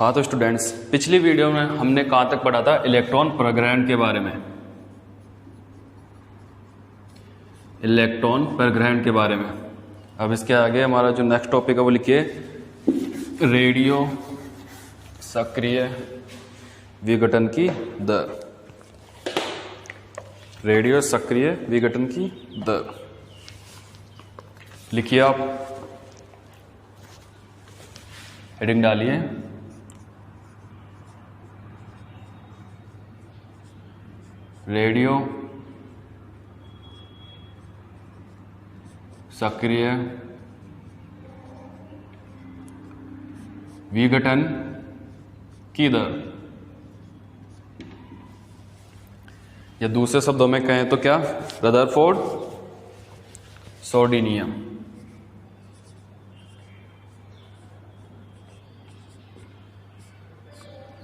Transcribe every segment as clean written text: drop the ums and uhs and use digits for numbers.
हाँ तो स्टूडेंट्स, पिछली वीडियो में हमने कहाँ तक पढ़ा था? इलेक्ट्रॉन परिग्रहण के बारे में। इलेक्ट्रॉन परिग्रहण के बारे में। अब इसके आगे हमारा जो नेक्स्ट टॉपिक है वो लिखिए रेडियो सक्रिय विघटन की दर। रेडियो सक्रिय विघटन की दर लिखिए आप, हेडिंग डालिए। रेडियो सक्रिय विघटन की दर, या दूसरे शब्दों में कहें तो क्या? रदरफोर्ड सोडी नियम।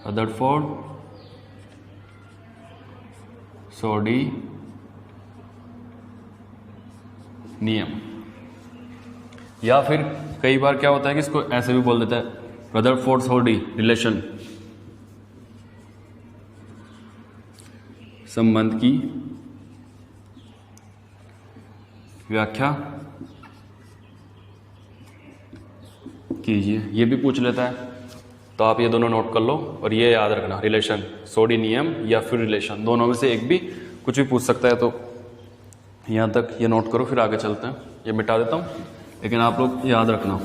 रदरफोर्ड सोडी नियम, या फिर कई बार क्या होता है कि इसको ऐसे भी बोल देता है रदरफोर्ड सोडी रिलेशन, संबंध की व्याख्या कीजिए। ये भी पूछ लेता है, तो आप ये दोनों नोट कर लो और ये याद रखना, रिलेशन सोडी नियम या फिर रिलेशन, दोनों में से एक भी कुछ भी पूछ सकता है। तो यहाँ तक ये नोट करो, फिर आगे चलते हैं। ये मिटा देता हूँ, लेकिन आप लोग याद रखना।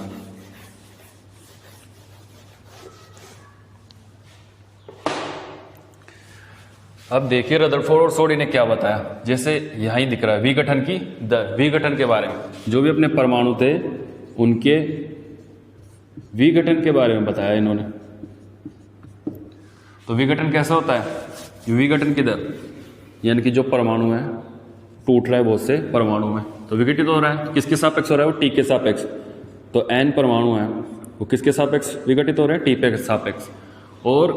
अब देखिए रदरफोर्ड और सोडी ने क्या बताया। जैसे यहाँ ही दिख रहा है विघटन की दर, विघटन के बारे में, जो भी अपने परमाणु थे उनके विघटन के बारे में बताया इन्होंने। तो विघटन कैसा होता है? विघटन की दर यानी कि जो परमाणु है टूट रहा है बहुत से परमाणु में, तो विघटित हो रहा है। तो किसके सापेक्ष हो रहा है? वो टी के सापेक्ष। तो एन परमाणु है वो किसके सापेक्ष विघटित हो रहे हैं? टी पे सापेक्ष। और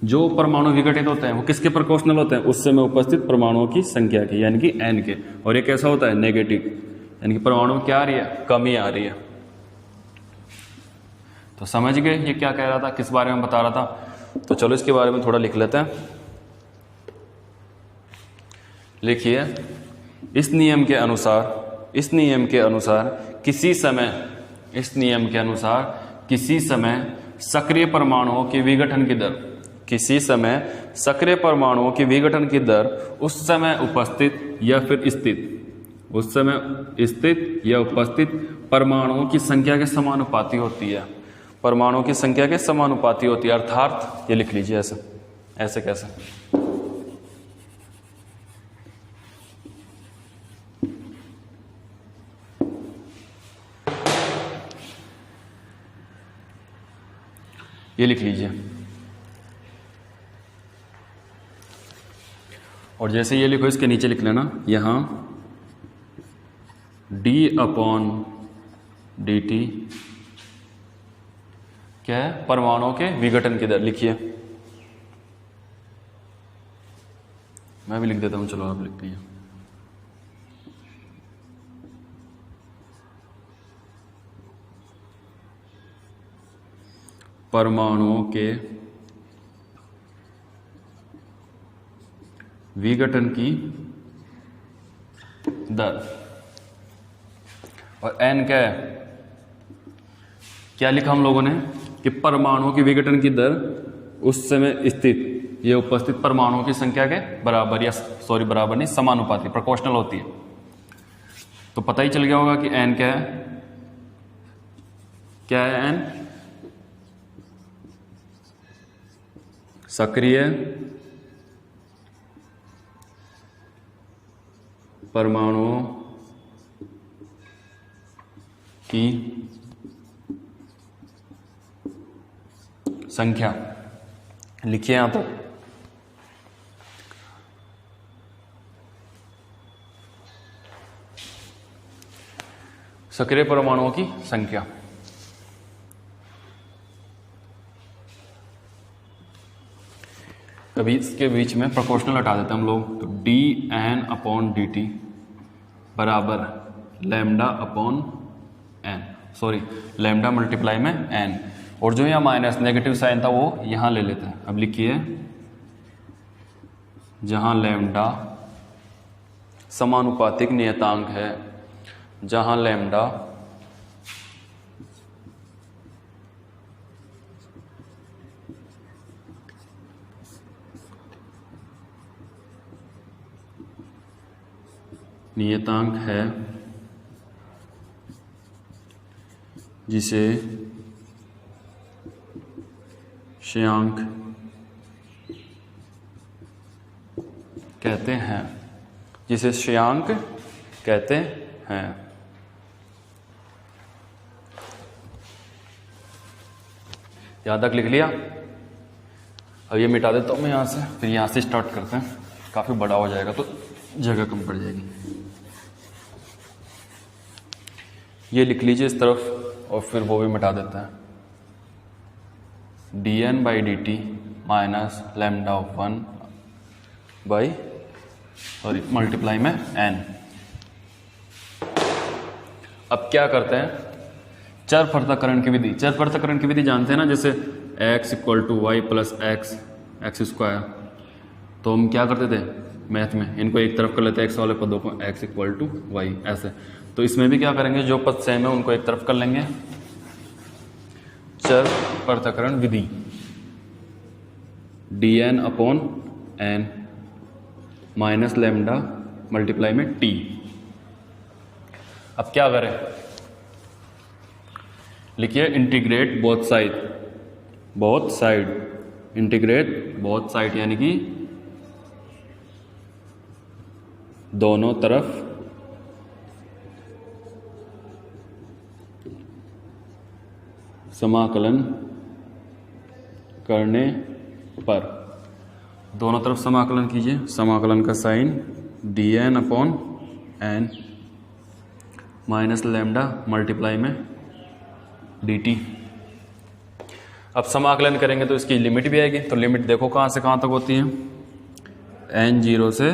जो परमाणु विघटित होते हैं वो किसके प्रोपोर्शनल होते हैं? उस समय उपस्थित परमाणुओं की संख्या के, यानी कि एन के। और ये कैसा होता है? नेगेटिव, यानी कि परमाणु में क्या आ रही है? कमी आ रही है। तो समझ गए ये क्या कह रहा था, किस बारे में बता रहा था? तो चलो इसके बारे में थोड़ा लिख लेते हैं। लिखिए, इस नियम के अनुसार किसी समय सक्रिय परमाणुओं की विघटन की दर, किसी समय सक्रिय परमाणुओं की विघटन की दर उस समय उपस्थित या फिर स्थित या उपस्थित परमाणुओं की संख्या के समानुपाती होती है। परमाणुओं की संख्या के समानुपाती होती है। अर्थात ये लिख लीजिए ऐसे। ऐसे कैसे? ये लिख लीजिए। और जैसे ये लिखो, इसके नीचे लिख लेना यहां d/dt क्या है? परमाणुओं के विघटन की दर। लिखिए, मैं भी लिख देता हूं, चलो आप लिख लीजिए। परमाणुओं के विघटन की दर, और n क्या है? क्या लिखा हम लोगों ने कि परमाणुओं की विघटन की दर उस समय स्थित या उपस्थित परमाणुओं की संख्या के बराबर, या बराबर नहीं, समानुपाती, प्रोपोर्शनल होती है। तो पता ही चल गया होगा कि n क्या है। क्या है n? सक्रिय परमाणुओं की संख्या। लिखिए यहां पर सक्रिय परमाणुओं की संख्या। अभी इसके बीच में प्रोपोर्शनल हटा देते हैं हम लोग। तो dN/dt बराबर lambda upon n, lambda multiply में n, और जो यहाँ माइनस नेगेटिव साइन था वो यहाँ ले लेते हैं। अब लिखिए जहाँ लैम्डा समानुपातिक नियतांक है, जहाँ लैम्डा नियतांक है जिसे श्रेयांक कहते हैं, जिसे श्रेयांक कहते हैं। यहां तक लिख लिया। अब ये मिटा देता हूं मैं यहां से, फिर यहां से स्टार्ट करते हैं। काफी बड़ा हो जाएगा तो जगह कम पड़ जाएगी। ये लिख लीजिए इस तरफ और फिर वो भी मिटा देता है। dn by D T minus lambda of 1 by multiply में n। अब क्या करते हैं, चर पृथक्करण की विधि। चर पृथक्करण की विधि जानते हैं ना, जैसे x equal to y plus x square. तो हम क्या करते थे मैथ में, इनको एक तरफ कर लेते हैं, x वाले पदों को x इक्वल टू वाई ऐसे। तो इसमें भी क्या करेंगे, जो पद सेम है उनको एक तरफ कर लेंगे। चर पृथक्करण विधि dn upon n minus lambda multiply में t। अब क्या करें, लिखिए integrate both side, integrate both side यानी कि दोनों तरफ समाकलन करने पर, दोनों तरफ समाकलन कीजिए। समाकलन का sign dn upon n minus lambda multiply में dt। अब समाकलन करेंगे तो इसकी लिमिट भी आएगी। तो लिमिट देखो कहाँ से कहाँ तक होती है, n 0 से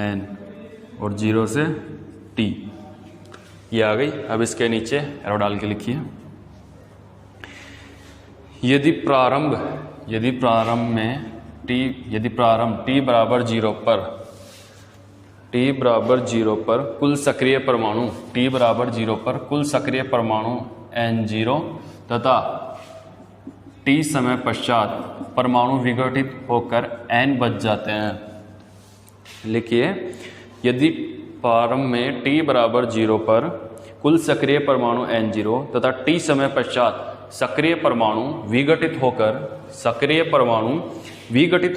n और 0 से t, ये आ गई। अब इसके नीचे एरो डाल के लिखिए, यदि प्रारंभ t बराबर 0 पर, कुल सक्रिय परमाणु, t बराबर 0 पर कुल सक्रिय परमाणु n0 तथा t समय पश्चात परमाणु विघटित होकर n बच जाते हैं। लिखिए, यदि प्रारंभ में t बराबर 0 पर कुल सक्रिय परमाणु n0 तथा t समय पश्चात सक्रिय परमाणु विघटित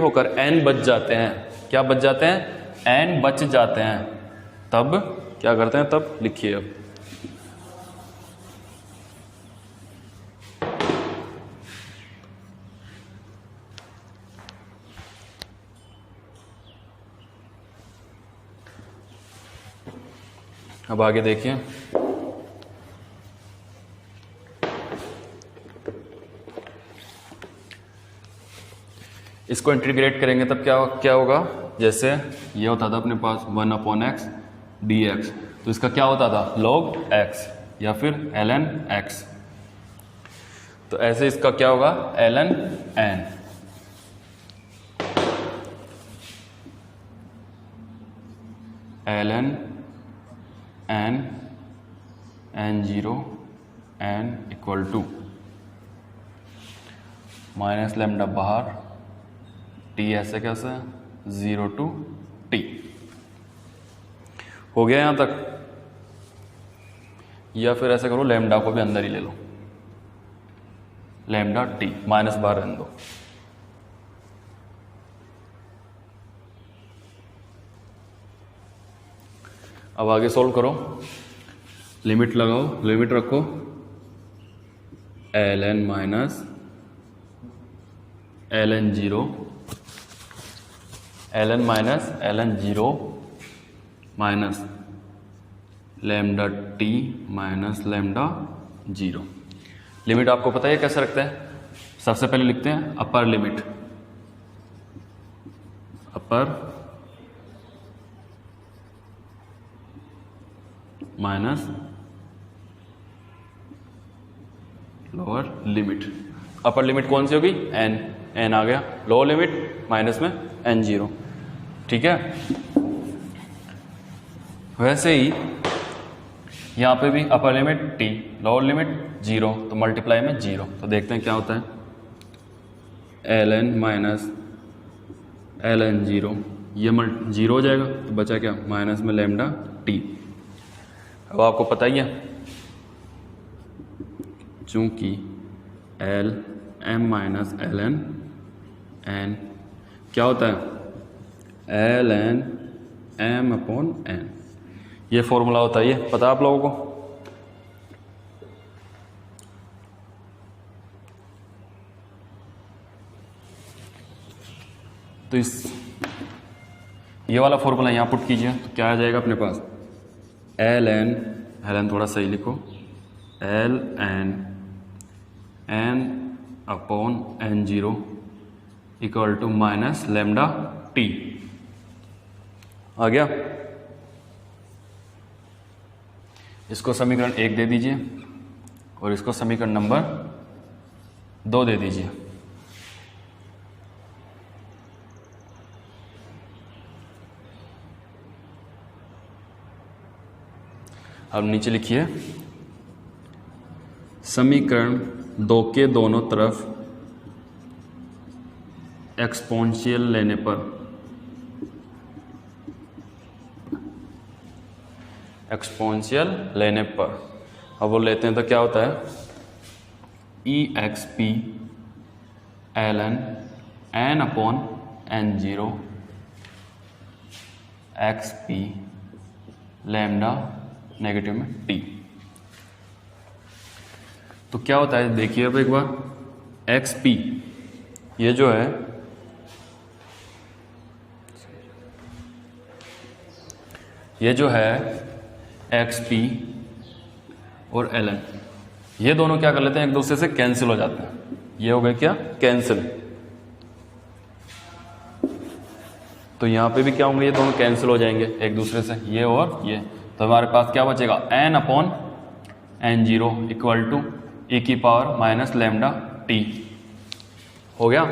होकर n बच जाते हैं। क्या बच जाते हैं, n बच जाते हैं। तब क्या करते हैं, तब लिखिए अब आगे देखिए, इसको इंटीग्रेट करेंगे तब क्या होगा, जैसे ये होता था अपने पास 1 अपॉन एक्स डी एक्स, तो इसका क्या होता था log x या फिर ln x। तो ऐसे इसका क्या होगा ln n। ln n n0 n equal to minus lambda बाहर, t ऐसे कैसे 0 to t। हो गया यहां तक। या फिर ऐसे करो, लैम्डा को भी अंदर ही ले लो, लैम्डा t माइनस बाहर रहने दो। अब आगे सोल्व करो, लिमिट लगाओ, लिमिट रखो ln minus ln 0 ln minus ln 0 minus lambda t minus lambda 0। Limit आपको पता है कैसे रखते हैं, सबसे पहले लिखते हैं अपर लिमिट, अपर minus lower limit. Upper limit कौन सी होगी? n आ गया। लोअर लिमिट माइनस में n0, ठीक है। वैसे ही यहाँ पे भी upper limit t, lower limit 0, तो मल्टीप्लाई में 0। तो देखते हैं क्या होता है। ln माइनस ln 0, ये 0 हो जाएगा, तो बचा क्या? माइनस में लैम्डा t। अब आपको पता ही है, चूंकि l m minus ln n क्या होता है? ln m अपॉन n, ये फॉर्मूला होता है। ये पता है आप लोगों को? तो ये वाला फॉर्मूला यहाँ पुट कीजिए, तो क्या आ जाएगा अपने पास? ln थोड़ा सही लिखो, ln n upon n0 equal to minus lambda t। आ गया? इसको समीकरण 1 दे दीजिए और इसको समीकरण नंबर 2 दे दीजिए। अब नीचे लिखिए, समीकरण 2 के दोनों तरफ एक्सपोनेंशियल लेने पर, एक्सपोनेंशियल लेने पर, अब वो लेते हैं तो क्या होता है? exp ln n upon n0 xp lambda negative में t। तो क्या होता है देखिए अब एक बार। xp ये जो है, ये जो है xp और ln, ये दोनों क्या कर लेते हैं? एक दूसरे से कैंसिल हो जाते हैं। ये हो गए क्या? कैंसिल। तो यहाँ पे भी क्या होंगे? ये दोनों कैंसिल हो जाएंगे एक दूसरे से, ये और ये। तो हमारे पास क्या बचेगा? n upon n0 equal to e की पावर माइनस लैम्डा t। हो गया?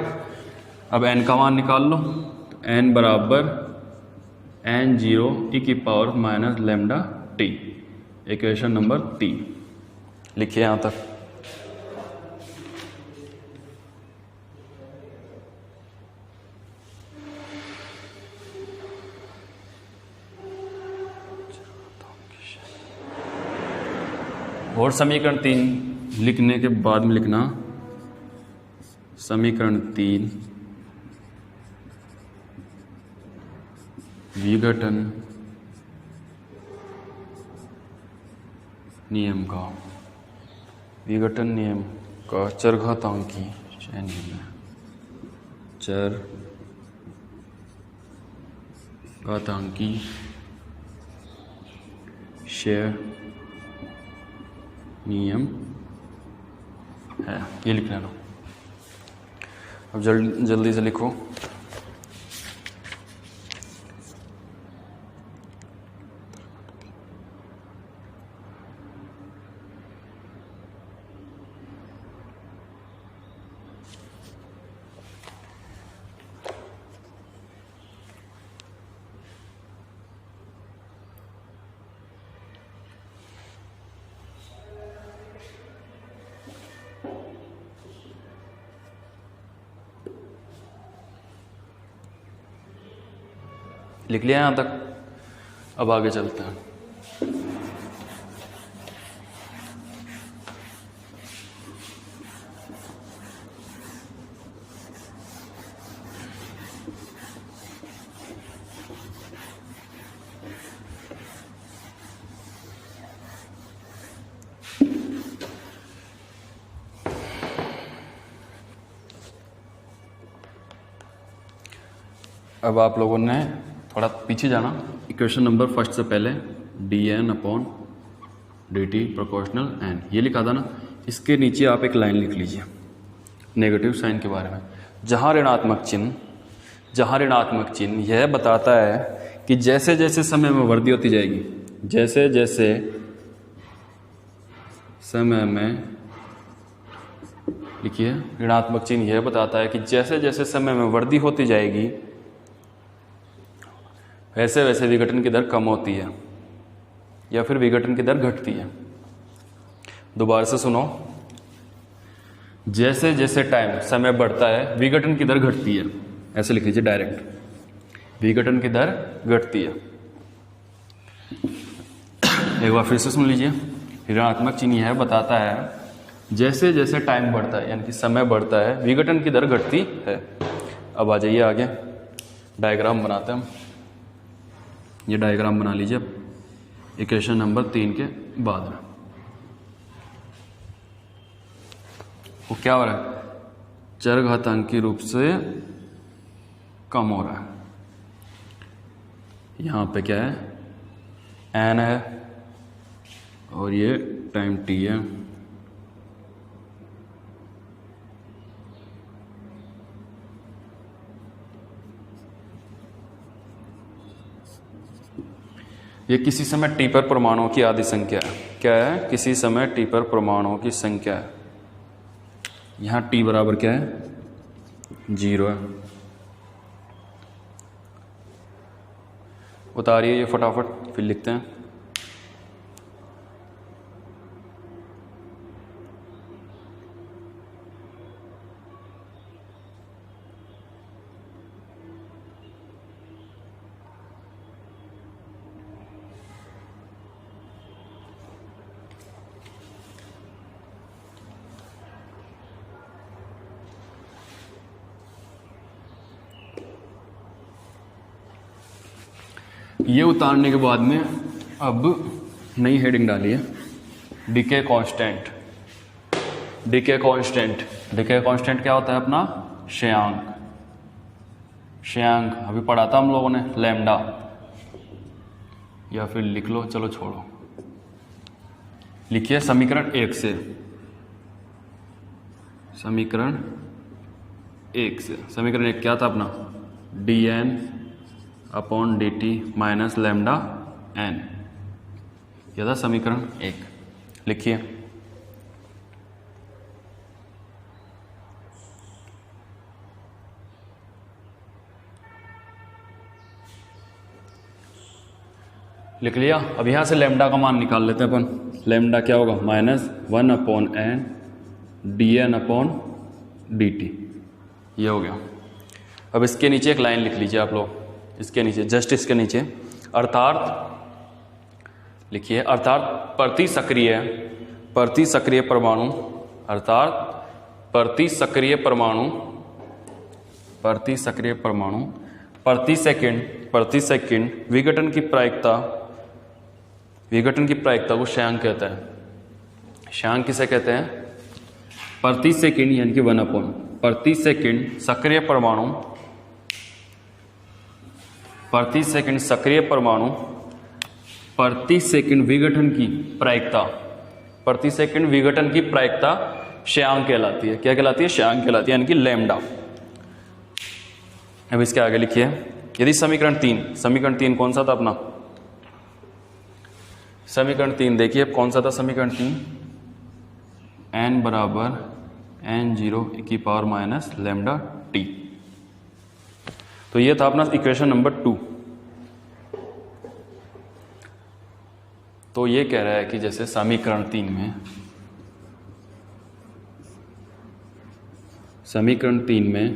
अब n का मान निकाल लो, तो n बराबर n0 e की power minus lambda t, equation number 3 लिखिए यहाँ तक। और समीकरण 3 लिखने के बाद में लिखना, समीकरण 3 विघटन नियम का, विघटन नियम का चरघातांकी श्रेणी में चरघातांकी क्षय नियम है, ये लिख लेना। अब जल्दी से लिखो। लिख लिया यहाँ तक? अब आगे चलते हैं। अब आप लोगों ने थोड़ा पीछे जाना, इक्वेशन नंबर फर्स्ट से पहले dn upon dt proportional n, ये लिखा था ना। इसके नीचे आप एक लाइन लिख लीजिए नेगेटिव साइन के बारे में। जहाँ ऋणात्मक चिन्ह यह बताता है कि जैसे जैसे समय में वृद्धि होती जाएगी, जैसे जैसे समय में लिखिए ऋणात्मक चिन्ह यह बताता है कि जैसे जैसे समय में वृद्धि होती जाएगी वैसे वैसे विघटन की दर कम होती है या फिर विघटन की दर घटती है। दोबारा से सुनो, जैसे जैसे टाइम समय बढ़ता है विघटन की दर घटती है, ऐसे लिख लीजिए डायरेक्ट, विघटन की दर घटती है। एक बार फिर से सुन लीजिए, ऋणात्मक चिन्ह यह बताता है जैसे जैसे टाइम बढ़ता है यानी कि समय बढ़ता है विघटन की दर घटती है। अब आ जाइए आगे, डायग्राम बनाते हैं हम। ये डायग्राम बना लीजिए इक्वेशन नंबर 3 के बाद में। वो क्या हो रहा है, चरघातांकी रूप से कम हो रहा है। यहाँ पे क्या है, n है और ये टाइम t है। ये किसी समय t पर परमाणुओं की आधी संख्या है। क्या है, किसी समय t पर परमाणुओं की संख्या है। यहाँ t बराबर क्या है, 0 है। उतारिए ये फटाफट, फिर लिखते हैं। ये उतारने के बाद में अब नई हेडिंग डाली है, decay constant. Decay constant, decay constant क्या होता है अपना, क्षयांक। क्षयांक अभी पढ़ा था हम लोगों ने, लैम्डा, या फिर लिख लो, चलो छोड़ो, लिखिए समीकरण 1 से, समीकरण 1 से। समीकरण 1 क्या था अपना, dn upon dt minus lambda n, यह था समीकरण 1। लिखिए लिख लिया। अब यहां से लैम्डा का मान निकाल लेते हैं अपन। लैम्डा क्या होगा, -1 upon n dn upon dt, ये हो गया। अब इसके नीचे एक लाइन लिख लीजिए आप लोग, इसके नीचे, जस्ट इसके नीचे, अर्थात लिखिए, अर्थात प्रति सक्रिय परमाणु, अर्थात प्रति सक्रिय परमाणु प्रति सेकंड विघटन की प्रायिकता को क्षयांक कहता है। क्षयांक किसे कहते हैं, प्रति सेकंड यानी कि 1 अपॉन, प्रति सेकंड सक्रिय परमाणु, प्रति सेकंड सक्रिय परमाणु, प्रति सेकंड विघटन की प्रायिकता, प्रति सेकंड विघटन की प्रायिकता क्षयांक कहलाती है। क्या कहलाती है, क्षयांक कहलाती है, यानी कि लैम्डा। अब इसके आगे लिखिए, यदि समीकरण 3 कौन सा था अपना, समीकरण 3 देखिए कौन सा था, समीकरण 3, n बराबर n0 की पावर माइनस लैम्डा t। तो ये था अपना इक्वेशन नंबर 2। तो ये कह रहा है कि जैसे समीकरण 3 में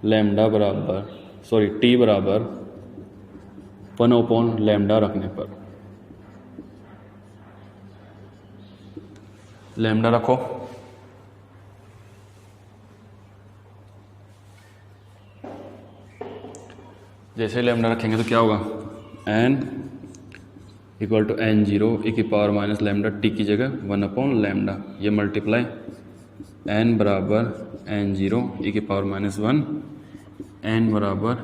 लैम्डा बराबर t बराबर 1 अपॉन लैम्डा रखने पर, लैम्डा रखो, जैसे लैम्डा रखेंगे तो क्या होगा, n equal to n0 e की पावर माइनस लैम्डा t की जगह 1 अपॉन लैम्डा, ये मल्टीप्लाई n बराबर n0 e की पावर माइनस 1, n बराबर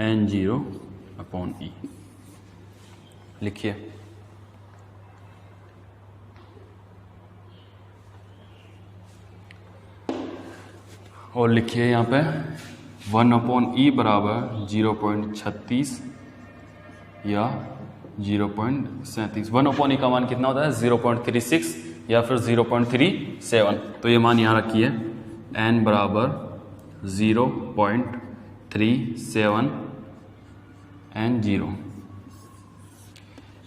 n0 अपॉन e। लिखिए और लिखिए यहाँ पे 1 अपॉन ई बराबर 0.36 या 0.37। 1 अपॉन ई का मान कितना होता है, 0.36 या फिर 0.37। तो ये मान यहाँ रखिए, n बराबर 0.37 n0।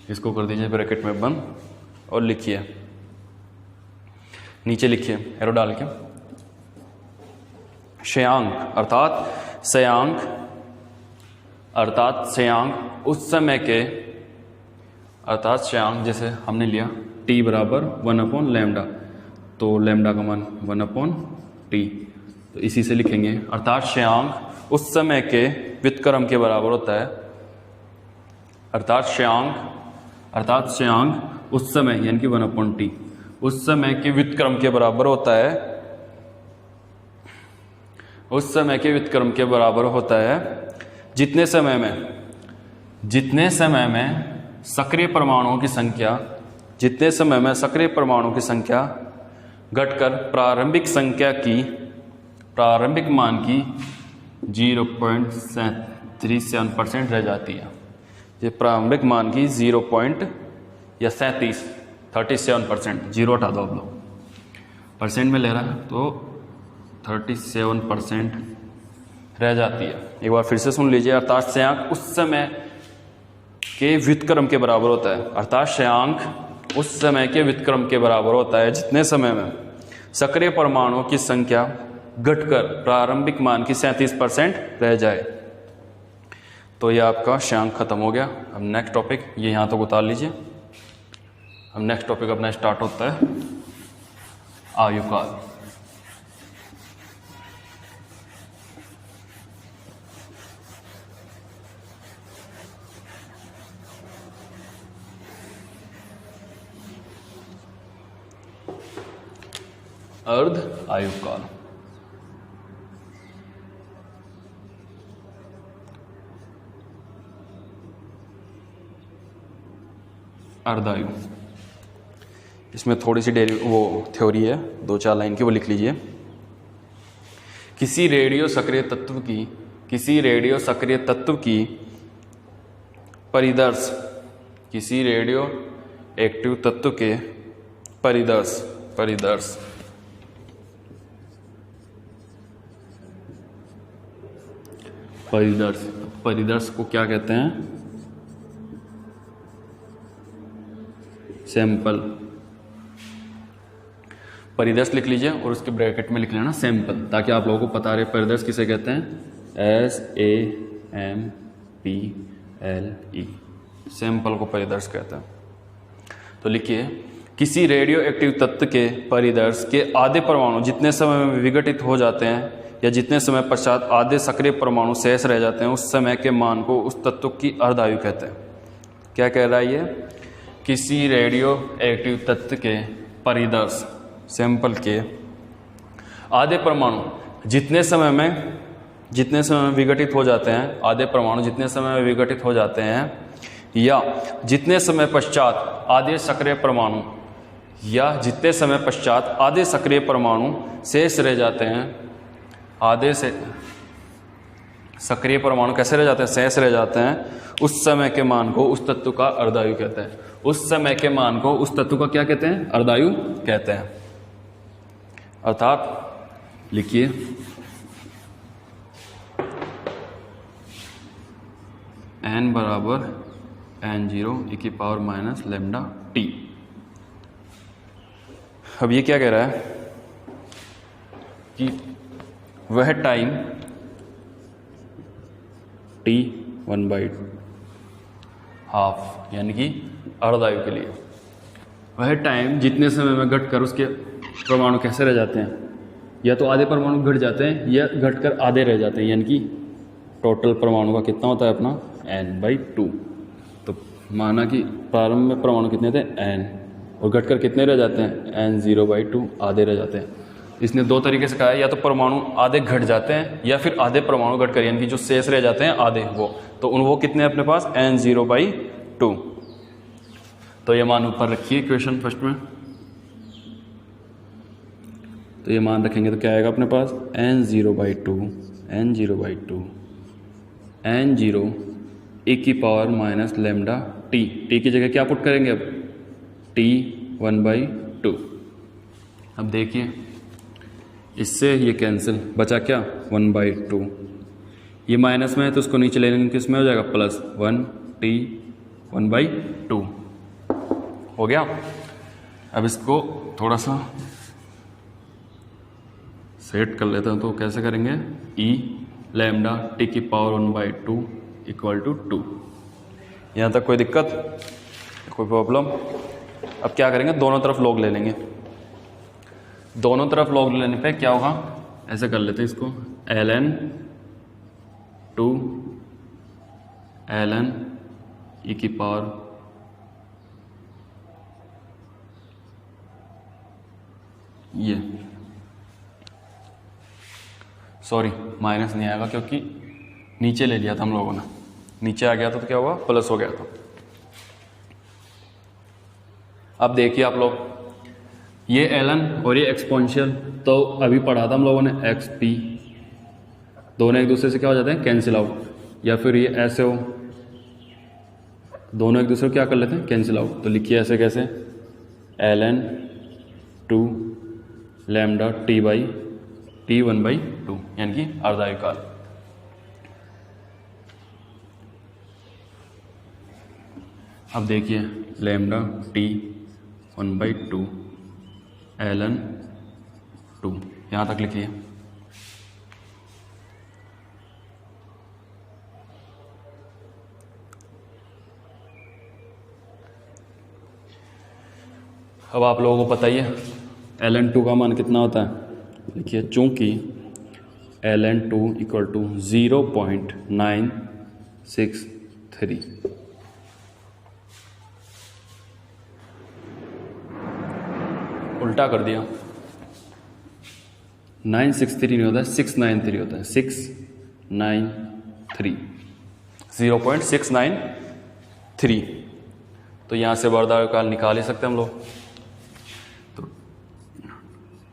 इसको कर दीजिए ब्रैकेट में बंद और लिखिए, नीचे लिखिए एरो डाल के, श्रेयांक अर्थात श्रेयांक उस समय के, अर्थात श्रेयांक जैसे हमने लिया t बराबर 1/λ, तो लैम्डा का मान 1/t, तो इसी से लिखेंगे अर्थात श्रेयांक उस समय के व्युत्क्रम के बराबर होता है। अर्थात श्रेयांक उस समय यानी कि 1/t उस समय के व्युत्क्रम के बराबर होता है, उस समय के व्युत्क्रम के बराबर होता है जितने समय में सक्रिय परमाणुओं की संख्या, जितने समय में सक्रिय परमाणुओं की संख्या घटकर प्रारंभिक मान की 0.37% रह जाती है। ये प्रारंभिक मान की 37%, जीरो हटा दो आप लोग, परसेंट में ले रहा है तो 37% रह जाती है। एक बार फिर से सुन लीजिए, अर्थात श्रेयांक उस समय के व्युत्क्रम के बराबर होता है, अर्थात श्रेयांक उस समय के व्युत्क्रम के बराबर होता है जितने समय में सक्रिय परमाणुओं की संख्या घटकर प्रारंभिक मान की 37% रह जाए। तो ये आपका श्रेयांक खत्म हो गया। अब नेक्स्ट टॉपिक, ये यहाँ तक उतार लीजिए। अब नेक्स्ट टॉपिक अपना स्टार्ट होता है आयुकाल। अर्ध आयुकाल। अर्धायु, इसमें थोड़ी सी थ्योरी है, 2-4 लाइन की, वो लिख लीजिए। किसी रेडियो सक्रिय तत्व की परिदर्श, किसी रेडियो एक्टिव तत्व के परिदर्श को क्या कहते हैं? सैंपल। परिदर्श लिख लीजिए और उसके ब्रैकेट में लिख लेना सैंपल, ताकि आप लोगों को पता रहे परिदर्श किसे कहते हैं। SAMPLE, सैंपल को परिदर्श कहते हैं। तो लिखिए, किसी रेडियो एक्टिव तत्व के परिदर्श के आधे परमाणु जितने समय में विघटित हो जाते हैं या जितने समय पश्चात आधे सक्रिय परमाणु शेष रह जाते हैं, उस समय के मान को उस तत्व की अर्धायु कहते हैं। क्या कह रहा है ये? किसी रेडियो एक्टिव तत्व के परिदर्श, सैंपल के आधे परमाणु जितने समय में विघटित हो जाते हैं, आधे परमाणु जितने समय में विघटित हो जाते हैं, या जितने समय पश्चात आधे सक्रिय परमाणु शेष रह जाते हैं, आधे से सक्रिय परमाणु कैसे रह जाते हैं? शेष रह जाते हैं। उस समय के मान को उस तत्व का अर्धायु कहते हैं। उस समय के मान को उस तत्व का क्या कहते हैं? अर्धायु कहते हैं। अर्थात लिखिए, n बराबर n0 e⁻ λt। अब ये क्या कह रहा है कि वह टाइम t 1/2 यानी कि अर्धायु के लिए, वह टाइम जितने समय में घटकर उसके परमाणु कैसे रह जाते हैं? या तो आधे परमाणु घट जाते हैं या घटकर आधे रह जाते हैं, यानी कि टोटल परमाणु का कितना होता है अपना? n/2। तो माना कि प्रारंभ में परमाणु कितने थे? n, और घटकर कितने रह जाते हैं? n0/2, आधे रह जाते हैं। इसने दो तरीके से कहा है, या तो परमाणु आधे घट जाते हैं या फिर आधे परमाणु घटकर, यानी कि जो शेष रह जाते हैं आधे, वो कितने अपने पास? n0/2। तो ये मान ऊपर रखिए क्वेश्चन फर्स्ट में। तो ये मान रखेंगे तो क्या आएगा अपने पास? n0/2 n0 e⁻ λt। t की जगह क्या पुट करेंगे अब? t 1/2 2। अब देखिए इससे ये कैंसिल, बचा क्या 1/2। ये माइनस में है तो उसको नीचे ले लेंगे, किस में हो जाएगा प्लस 1t 1/2 हो गया। अब इसको थोड़ा सा सेट कर लेते हैं, तो कैसे करेंगे e लैम्डा t की पावर 1/2 इक्वल टू 2। यहाँ तक कोई दिक्कत, कोई प्रॉब्लम? अब क्या करेंगे, दोनों तरफ लॉग ले लेंगे। दोनों तरफ लॉग लेने पे क्या होगा, ऐसे कर लेते हैं इसको, ln 2 ln e की पावर ये, सॉरी माइनस नहीं आएगा क्योंकि नीचे ले लिया था हम लोगों ने, नीचे आ गया था तो क्या हुआ प्लस हो गया था। अब देखिए आप लोग, ये ln और ये एक्सपोनेंशियल, तो अभी पढ़ा था हम लोगों ने xp, दोनों एक दूसरे से क्या हो जाते हैं कैंसिल आउट, या फिर ये ऐसे हो, दोनों एक दूसरे को क्या कर लेते हैं कैंसिल आउट। तो लिखिए ऐसे कैसे, ln 2 लैम्डा t 1/2 यानी कि अर्धायुकाल। अब देखिए लैम्डा t 1/2 ln 2, यहाँ तक लिखिए। अब आप लोगों को पता ही है ln 2 का मान कितना होता है, देखिए चूंकि ln 2 इक्वल टू 0.963, उल्टा कर दिया, 963 नहीं होता है 693 होता है, 693 0.693। तो यहाँ से वर्धायुकाल निकाल ही सकते हैं हम लोग। तो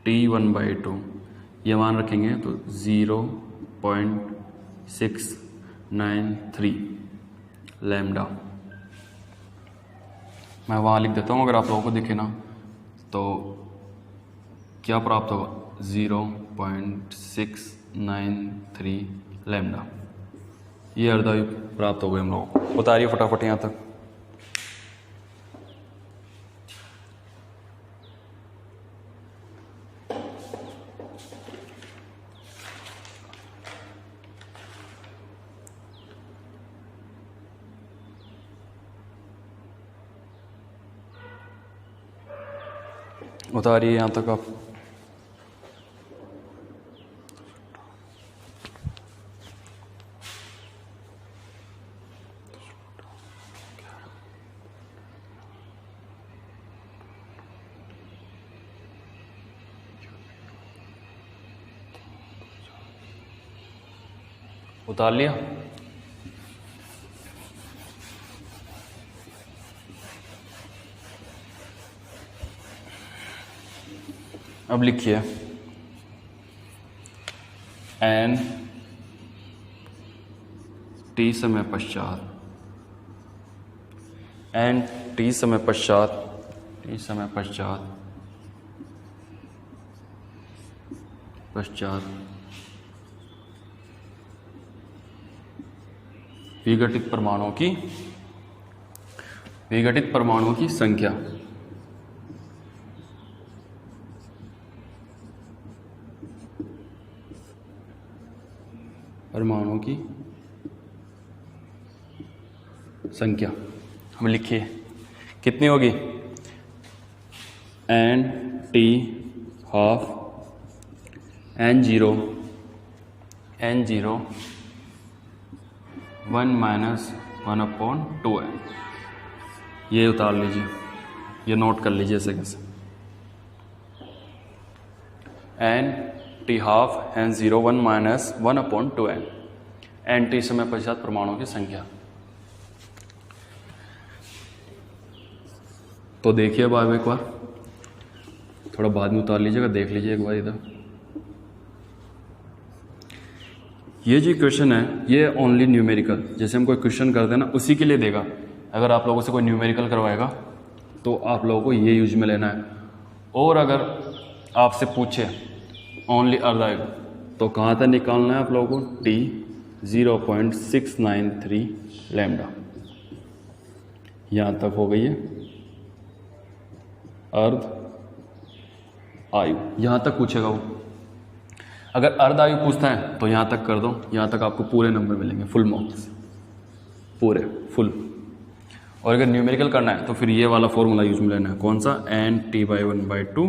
t 1/2 ये मान रखेंगे तो 0.693 लैम्डा। मैं वहाँ लिख देता हूँ, अगर आप लोगों को दिखे ना तो क्या प्राप्त होगा 0.693 लैम्डा। ये अर्धायुग प्राप्त हो गए हम लोगों को। उतारिए फटाफट यहाँ तक। उतारिए यहाँ तक आप। उतार लिया। अब लिखिए n t समय पश्चात, n t समय पश्चात विघटित परमाणुओं की संख्या, परमाणुओं की संख्या हम लिखिए कितनी होगी, n t half n0 1 - 1/2n। ये उतार लीजिए, ये नोट कर लीजिए ऐसे कैसे, n t half n0 1 - 1/2n, n t समय पश्चात परमाणुओं की संख्या। तो देखिए अब आप एक बार, थोड़ा बाद में उतार लीजिएगा, देख लीजिए एक बार इधर। ये जो क्वेश्चन है ये ओनली न्यूमेरिकल, जैसे हम कोई क्वेश्चन करते हैं ना उसी के लिए देगा। अगर आप लोगों से कोई न्यूमेरिकल करवाएगा तो आप लोगों को ये यूज में लेना है। और अगर आपसे पूछे ओनली अर्धायु तो कहाँ तक निकालना है आप लोगों को, टी 0.693 लैम्डा, यहाँ तक हो गई है अर्ध आयु, यहाँ तक पूछेगा वो। अगर अर्ध आयु पूछता है तो यहाँ तक कर दो, यहाँ तक आपको पूरे नंबर मिलेंगे, फुल मार्क्स, पूरे फुल। और अगर न्यूमेरिकल करना है तो फिर ये वाला फॉर्मूला यूज में लेना है, कौन सा, n/1/2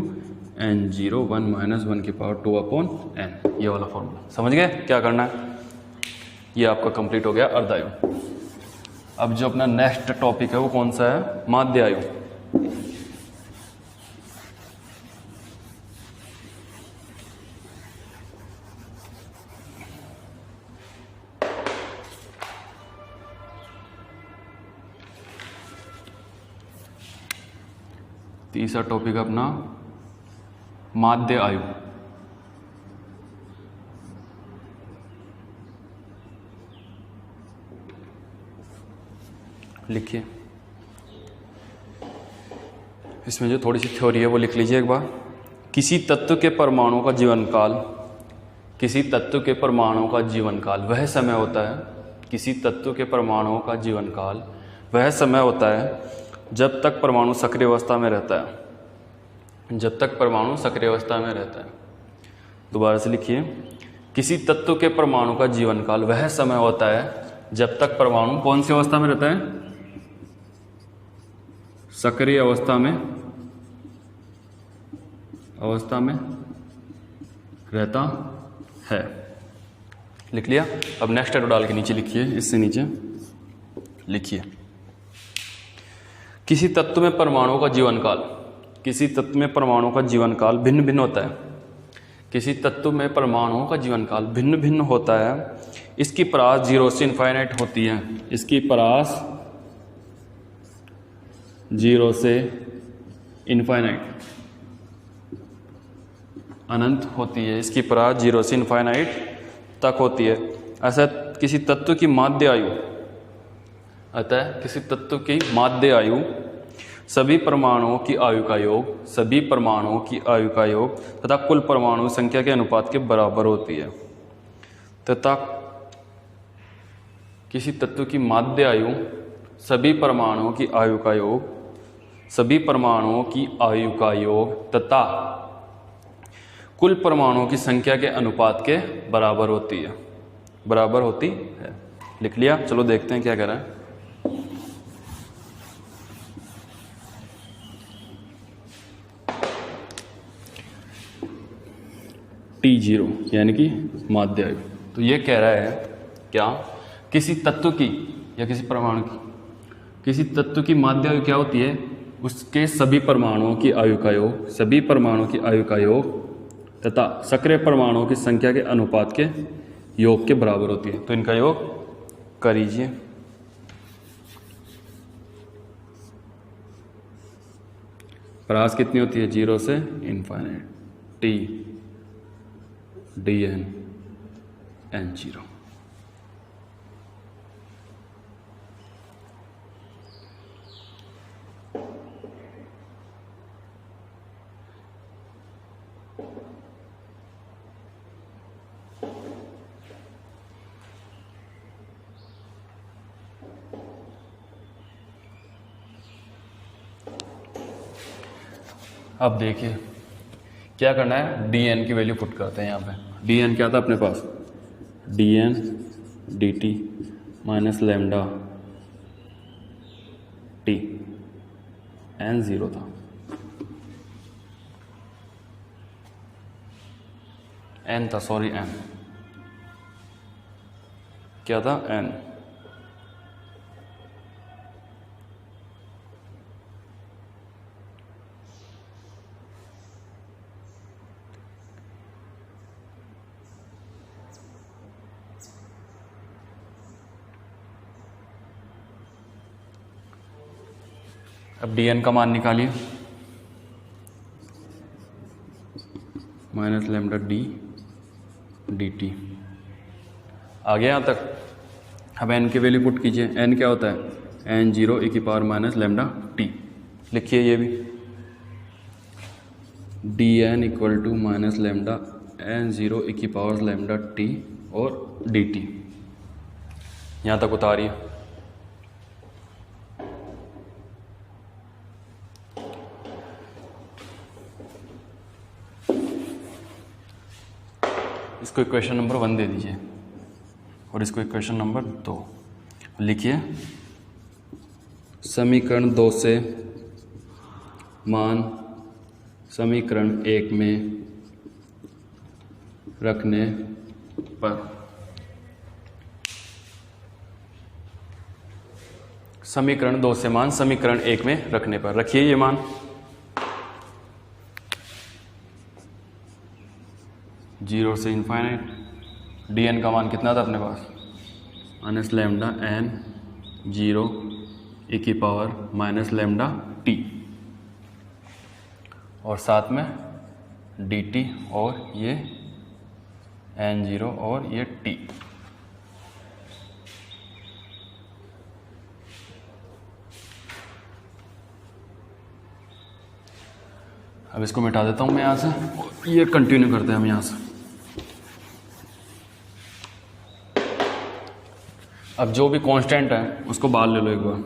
n0 1 - 1 की पावर 2/n, ये वाला फॉर्मूला। समझ गए क्या करना है? ये आपका कंप्लीट हो गया अर्धायु। अब जो अपना नेक्स्ट टॉपिक है वो कौन सा है, माध्य आयु। तीसरा टॉपिक अपना माध्य आयु। लिखिए, इसमें जो थोड़ी सी थ्योरी है वो लिख लीजिए एक बार। किसी तत्व के परमाणु का जीवन काल, किसी तत्व के परमाणु का जीवन काल वह समय होता है, किसी तत्व के परमाणुओं का जीवन काल वह समय होता है जब तक परमाणु सक्रिय अवस्था में रहता है, जब तक परमाणु सक्रिय अवस्था में रहता है। दोबारा से लिखिए, किसी तत्व के परमाणु का जीवन काल वह समय होता है जब तक परमाणु कौन सी अवस्था में रहता है, सक्रिय अवस्था में रहता है। लिख लिया। अब नेक्स्ट एरो डाल के नीचे लिखिए, इससे नीचे लिखिए, किसी तत्व में परमाणुओं का जीवन काल, किसी तत्व में परमाणुओं का जीवन काल भिन्न भिन्न होता है, किसी तत्व में परमाणुओं का जीवन काल भिन्न भिन्न होता है। इसकी परास 0 से इनफाइनाइट होती है, इसकी परास 0 से इनफाइनाइट अनंत होती है, इसकी परास 0 से इनफाइनाइट तक होती है। ऐसा किसी तत्व की माध्य आयु, अतः किसी तत्व की माध्य आयु सभी परमाणुओं की आयु का योग, सभी परमाणुओं की आयु का योग तथा कुल परमाणु संख्या के अनुपात के बराबर होती है। तथा किसी तत्व की माध्य आयु सभी परमाणुओं की आयु का योग, सभी परमाणुओं की आयु का योग तथा कुल परमाणुओं की संख्या के अनुपात के बराबर होती है, बराबर होती है। लिख लिया। चलो देखते हैं क्या कह रहा है। T0 यानी कि माध्य आयु। तो ये कह रहा है क्या, किसी तत्व की या किसी परमाणु की, किसी तत्व की माध्य आयु क्या होती है, उसके सभी परमाणुओं की आयु का योग, सभी परमाणुओं की आयु का योग तथा सक्रिय परमाणुओं की संख्या के अनुपात के योग के बराबर होती है। तो इनका योग करीजिए। परास कितनी होती है, 0 से इनफाइनाइट, T dn n0। अब देखिए क्या करना है, dn की वैल्यू पुट करते हैं। यहाँ पे dn क्या था अपने पास, dn dt minus lambda t, n 0 था, n था, सॉरी n क्या था, n। अब dn का मान निकालिए, माइनस लैम्डा d dt आ गया यहाँ तक। अब n की वैल्यू पुट कीजिए, n क्या होता है, n0 e की पावर माइनस लैम्डा t। लिखिए ये भी, d n equal to minus lambda n zero e की पावर लेमडा टी और डी टी। यहाँ तक उतारिए। इसको इक्वेशन नंबर 1 दे दीजिए और इसको इक्वेशन नंबर 2 लिखिए। समीकरण 2 से मान समीकरण 1 में रखने पर समीकरण 2 से मान समीकरण 1 में रखने पर रखिए ये मान। जीरो से इनफाइनाइट डी एन का मान कितना था अपने पास, minus lambda N zero e की पावर माइनस लेमडा टी और साथ में डी टी और ये एन जीरो और ये टी। अब इसको मिटा देता हूँ मैं यहाँ से, ये कंटिन्यू करते हैं हम यहाँ से। अब जो भी कांस्टेंट है उसको बाहर ले लो एक बार।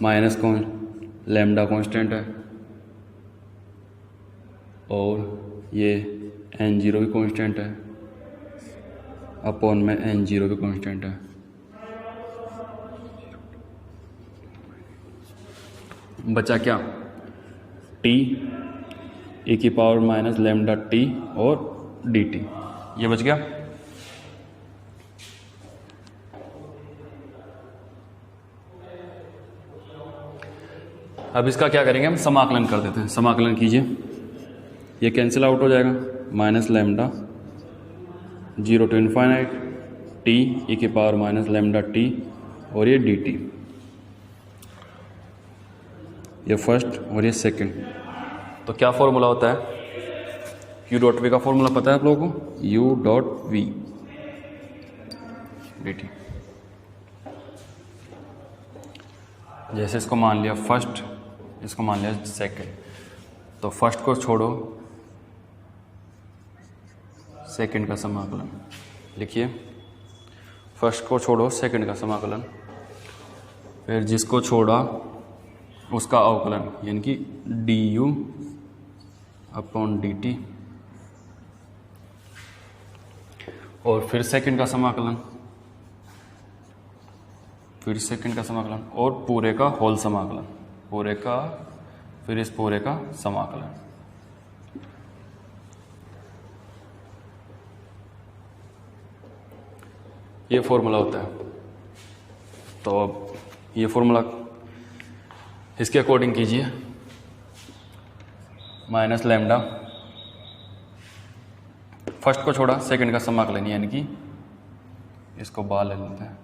माइनस कौन लेमडा कांस्टेंट है और ये एन जीरो भी कांस्टेंट है, अपॉन में एन जीरो भी कांस्टेंट है। बचा क्या, टी e की पावर माइनस लेमडा टी और डी टी, ये बच गया। अब इसका क्या करेंगे हम, समाकलन कर देते हैं। समाकलन कीजिए, ये कैंसिल आउट हो जाएगा। Minus lambda zero to infinite t e की पावर माइनस लेमडा टी और ये डी टी, ये फर्स्ट और ये सेकंड। तो क्या फॉर्मूला होता है, u डॉट वी का फॉर्मूला पता है आप लोगों को, u dot v d t. जैसे इसको मान लिया फर्स्ट, इसको मान लिया सेकंड, तो फर्स्ट को छोड़ो सेकंड का समाकलन लिखिए। फर्स्ट को छोड़ो सेकंड का समाकलन, फिर जिसको छोड़ा उसका अवकलन यानी कि D you upon D T, और फिर सेकंड का समाकलन, फिर सेकंड का समाकलन और पूरे का होल समाकलन, पूरे का फिर इस पूरे का समाकलन। ये फॉर्मूला होता है। तो अब ये फॉर्मूला इसके अकॉर्डिंग कीजिए। माइनस लेमडा, फर्स्ट को छोड़ा सेकंड का समाकलन यानी कि इसको बाहर ले लेते हैं,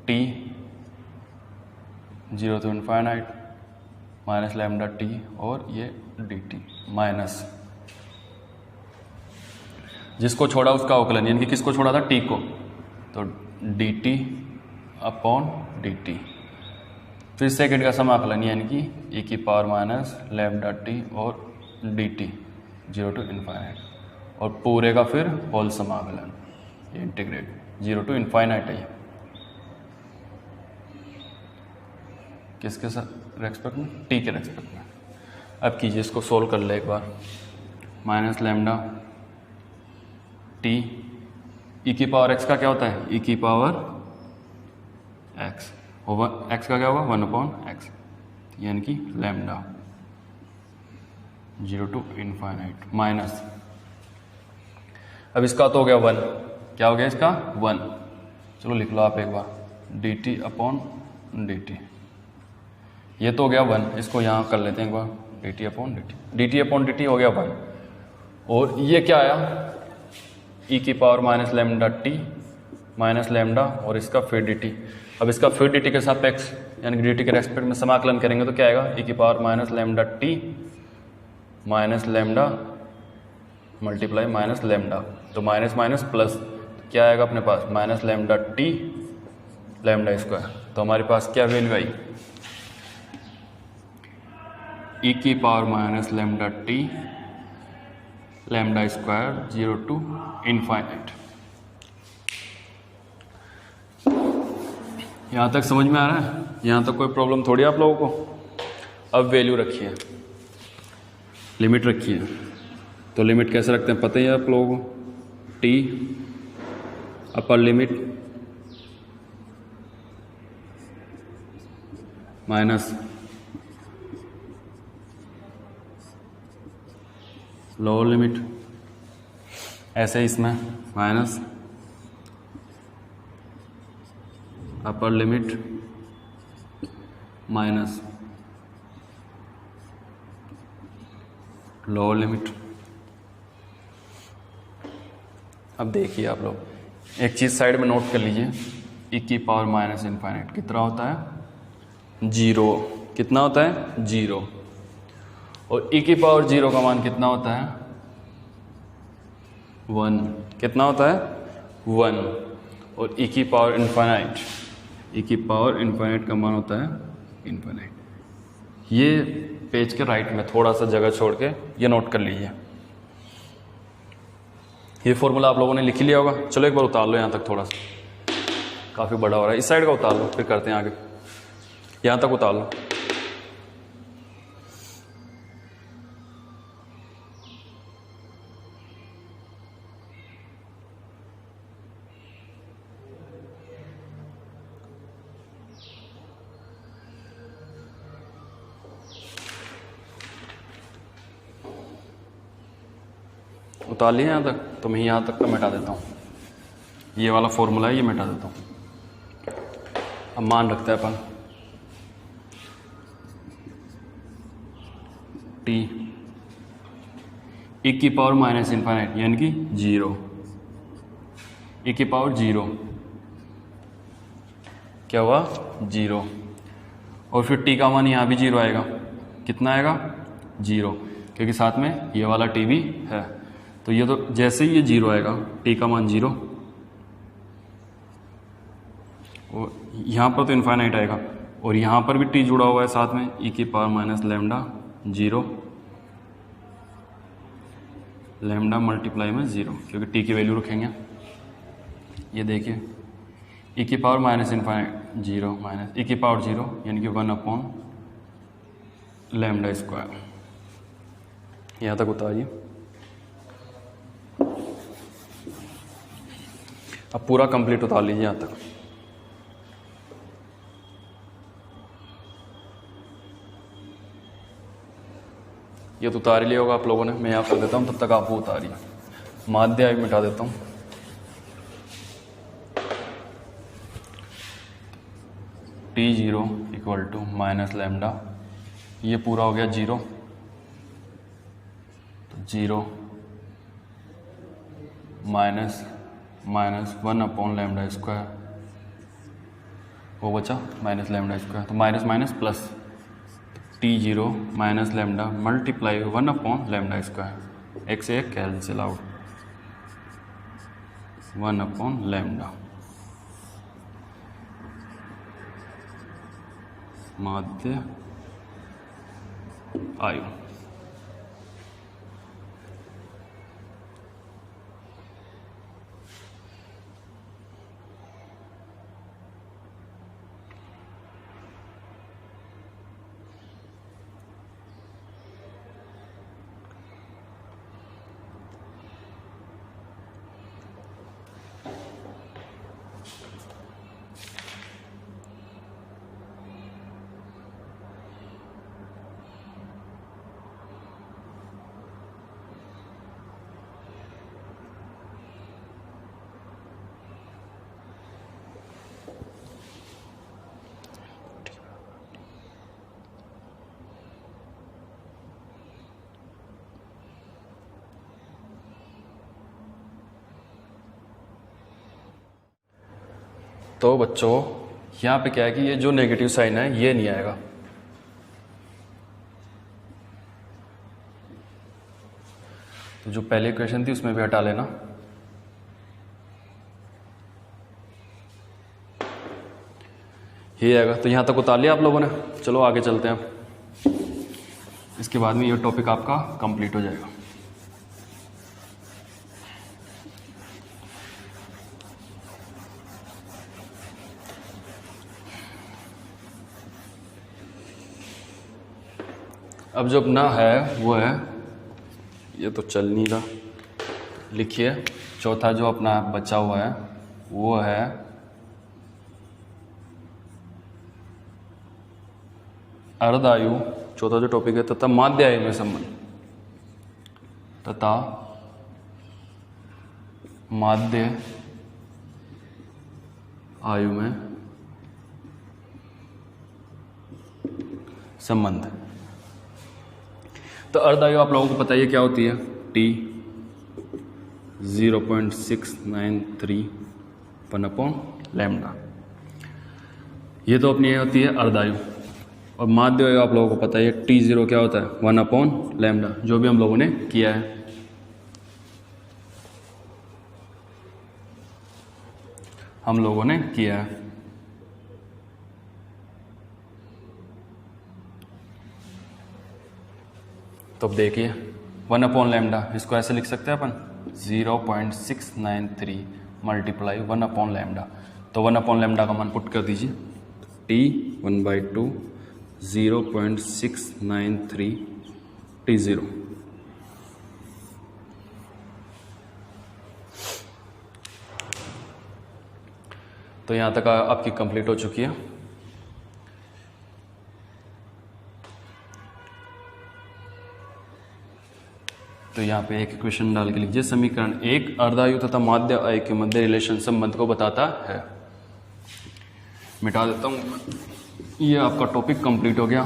t zero to infinite minus lambda T और ये डी टी, माइनस जिसको छोड़ा उसका अवकलन यानी कि किसको छोड़ा था, टी को, तो d T upon D t, फिर सेकंड का समाकलन यानी कि e की पावर माइनस लेमडा टी और d t zero to infinite, और पूरे का फिर होल समाकलन, ये इंटीग्रेट जीरो टू इनफाइनाइट है। ये किसके रेस्पेक्ट में, टी के रेस्पेक्ट में। अब कीजिए, इसको सोल्व कर ले एक बार। माइनस लेमडा टी e की पावर x का क्या होता है, e की पावर x, और x का क्या होगा 1 अपॉन एक्स, यानी कि lambda zero to infinite minus, अब इसका तो हो गया 1, क्या हो गया इसका 1, चलो लिख लो आप एक बार, D T upon D T, ये तो हो गया 1, इसको यहाँ कर लेते हैं एक बार, D T upon D T, D T upon D T हो गया 1, और ये क्या आया e की power minus lambda T minus lambda और इसका फिर डी टी। अब इसका फिर डी टी के सापेक्ष यानी डी टी के रेस्पेक्ट में समाकलन करेंगे तो क्या आएगा, e की power minus lambda T minus lambda multiply minus lambda, तो माइनस माइनस प्लस, तो क्या आएगा अपने पास, minus lambda T lambda square. तो हमारे पास क्या वैल्यू आई, ई की power minus lambda T lambda square 0 to infinite. यहाँ तक समझ में आ रहा है? यहाँ तक कोई प्रॉब्लम थोड़ी आप लोगों को। अब वैल्यू रखिए, लिमिट रखिए। तो लिमिट कैसे रखते हैं पता ही है आप लोगों को। T upper limit minus lower limit, ऐसे इसमें minus upper limit minus lower limit. अब देखिए आप लोग, एक चीज़ साइड में नोट कर लीजिए, ई की पावर माइनस इनफाइनाइट कितना होता है? 0। कितना होता है? 0। और ई की पावर 0 का मान कितना होता है? 1। कितना होता है? 1। और ई की पावर इनफाइनाइट, ई की पावर इनफाइनाइट का मान होता है इनफाइनाइट। ये पेज के राइट में थोड़ा सा जगह छोड़ के ये नोट कर लीजिए। ये फॉर्मूला आप लोगों ने लिख ही लिया होगा। चलो एक बार उतार लो यहाँ तक, थोड़ा सा काफ़ी बड़ा हो रहा है, इस साइड का उतार लो, फिर करते हैं आगे। यहाँ तक उतार लो। उतार लिया यहाँ तक, तो मैं यहाँ तक का मिटा देता हूँ। ये वाला फॉर्मूला है, ये मिटा देता हूँ। अब मान रखते हैं अपन टी ई की पावर माइनस इनफाइनाइट यानी कि 0, ई की पावर 0 क्या हुआ? 0। और फिर टी का मान यहाँ भी 0 आएगा। कितना आएगा? 0, क्योंकि साथ में ये वाला टी भी है। तो ये तो जैसे ही ये 0 आएगा, टी का मान 0, और यहाँ पर तो इनफाइनाइट आएगा, और यहाँ पर भी टी जुड़ा हुआ है साथ में, ई की power minus lambda 0, lambda multiply में 0, क्योंकि टी की वैल्यू रखेंगे। ये देखिए, ई की पावर माइनस इनफाइनाइट 0 माइनस ई की पावर 0 यानी कि 1 अपॉन लैम्डा स्क्वायर। यहाँ तक उतारिए। अब पूरा कंप्लीट उतार लीजिए यहाँ तक। ये तो उतार ही लिया होगा आप लोगों ने। मैं यहाँ कर देता हूँ, तब तक आप वो उतारिए। माध्य भी मिटा देता हूँ। T0 equal to minus lambda, ये पूरा हो गया 0, तो 0 माइनस 1 अपॉन लैम्डा स्क्वायर, वो बचा माइनस लैम्डा स्क्वायर, तो minus minus plus, T0 minus lambda multiply 1 upon lambda square, एक से एक कैंसिल आउट, 1 अपॉन लैम्डा। माध्य आयु। तो बच्चों यहाँ पे क्या है कि ये जो नेगेटिव साइन है ये नहीं आएगा। तो जो पहले इक्वेशन थी उसमें भी हटा लेना। ये आएगा। तो यहाँ तक उतार लिया आप लोगों ने। चलो आगे चलते हैं। इसके बाद में ये टॉपिक आपका कंप्लीट हो जाएगा। अब जो अपना है वो है, ये तो चल नहीं रहा, लिखिए। चौथा जो अपना बचा हुआ है वो है अर्धायु। चौथा जो टॉपिक है तथा माध्य आयु में संबंध, तथा माध्य आयु में संबंध। तो अर्धायु आप लोगों को पता है क्या होती है, T 0.693 1/λ। ये तो अपनी होती है अर्धायु। और माध्य आयु आप लोगों को पता है T0 क्या होता है, 1/λ, जो भी हम लोगों ने किया है। हम लोगों ने किया है। तो अब देखिए 1/λ, इसको ऐसे लिख सकते हैं अपन 0.693 मल्टीप्लाई 1/λ। तो 1/λ का मान पुट कर दीजिए, T 1/2 0.693 T0। तो यहाँ तक आपकी कंप्लीट हो चुकी है। तो यहाँ पे एक इक्वेशन डाल के लिखिए, समीकरण 1 अर्धायु तथा माध्य आयु के मध्य रिलेशन संबंध को बताता है। मिटा देता हूँ। ये आपका टॉपिक कंप्लीट हो गया।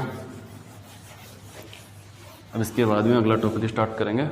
अब इसके बाद में अगला टॉपिक स्टार्ट करेंगे।